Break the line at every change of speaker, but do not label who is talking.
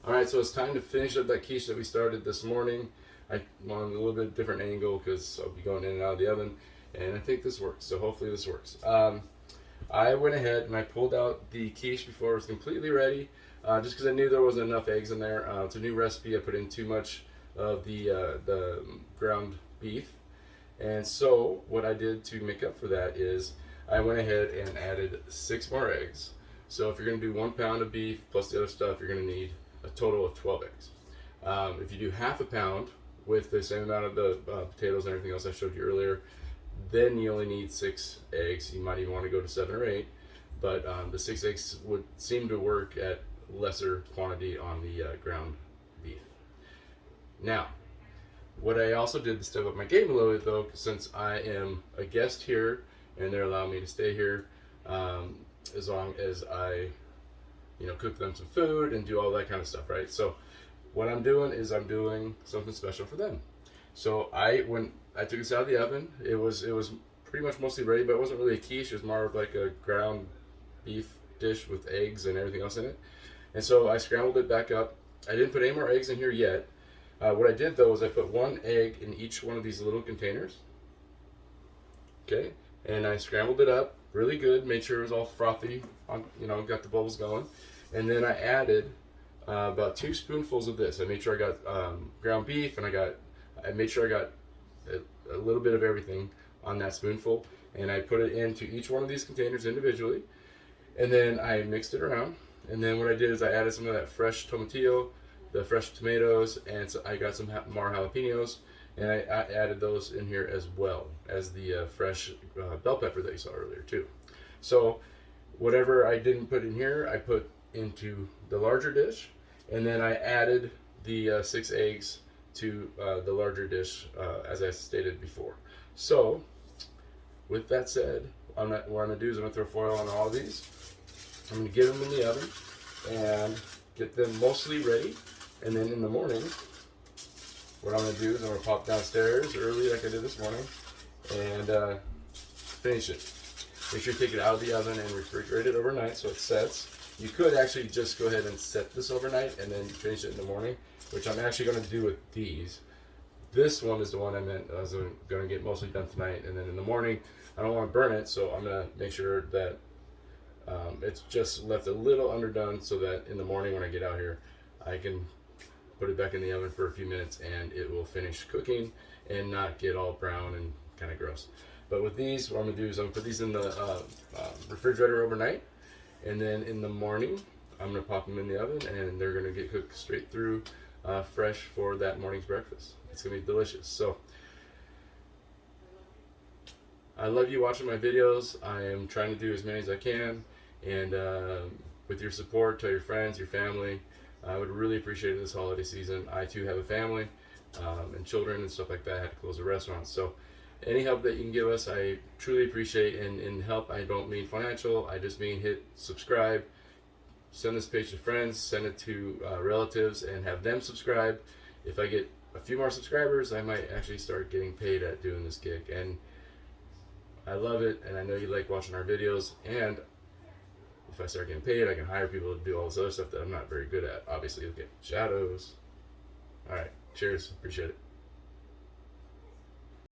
Alright, so it's time to finish up that quiche that we started this morning. I'm on a little bit different angle because I'll be going in and out of the oven, and I think this works, so hopefully this works. I went ahead and I pulled out the quiche before it was completely ready, just because I knew there wasn't enough eggs in there. It's a new recipe. I put in too much of the ground beef, and so what I did to make up for that is I went ahead and added 6 more eggs. So if you're going to do 1 pound of beef plus the other stuff, you're going to need a total of 12 eggs. If you do half a pound with the same amount of the potatoes and everything else I showed you earlier, then you only need 6 eggs. You might even want to go to 7 or 8, but the 6 eggs would seem to work at lesser quantity on the ground beef. Now, what I also did to step up my game a little bit though, since I am a guest here and they're allowing me to stay here, as long as I cook them some food and do all that kind of stuff, right? So what I'm doing is I'm doing something special for them. So when I took this out of the oven, it was pretty much mostly ready, but it wasn't really a quiche. It was more of like a ground beef dish with eggs and everything else in it. And so I scrambled it back up. I didn't put any more eggs in here yet. What I did though is I put 1 egg in each one of these little containers. Okay, and I scrambled it up really good, made sure it was all frothy, got the bubbles going. And then I added about 2 spoonfuls of this. I made sure I got ground beef, and I made sure I got a little bit of everything on that spoonful, and I put it into each one of these containers individually, and then I mixed it around. And then what I did is I added some of that fresh tomatillo, the fresh tomatoes, and so I got some more jalapeños, and I added those in here as well as the fresh bell pepper that you saw earlier too. So whatever I didn't put in here, I put into the larger dish, and then I added the 6 eggs to the larger dish, as I stated before. So with that said, what I'm going to do is I'm going to throw foil on all of these. I'm going to get them in the oven and get them mostly ready, and then in the morning what I'm going to do is I'm going to pop downstairs early like I did this morning and finish it. Make sure you take it out of the oven and refrigerate it overnight so it sets. You could actually just go ahead and set this overnight and then finish it in the morning, which I'm actually going to do with these. This one is the one I meant I was going to get mostly done tonight, and then in the morning I don't want to burn it, so I'm going to make sure that it's just left a little underdone so that in the morning when I get out here I can put it back in the oven for a few minutes and it will finish cooking and not get all brown and kind of gross. But with these, what I'm going to do is I'm going to put these in the refrigerator overnight, and then in the morning I'm going to pop them in the oven and they're going to get cooked straight through, fresh for that morning's breakfast. It's going to be delicious. So I love you watching my videos. I am trying to do as many as I can, and with your support, tell your friends, your family. I would really appreciate it this holiday season. I too have a family and children and stuff like that. I had to close a restaurant, so any help that you can give us, I truly appreciate. And in help, I don't mean financial. I just mean hit subscribe, send this page to friends, send it to relatives, and have them subscribe. If I get a few more subscribers, I might actually start getting paid at doing this gig. And I love it, and I know you like watching our videos. And if I start getting paid, I can hire people to do all this other stuff that I'm not very good at. Obviously, look at shadows. All right, cheers. Appreciate it.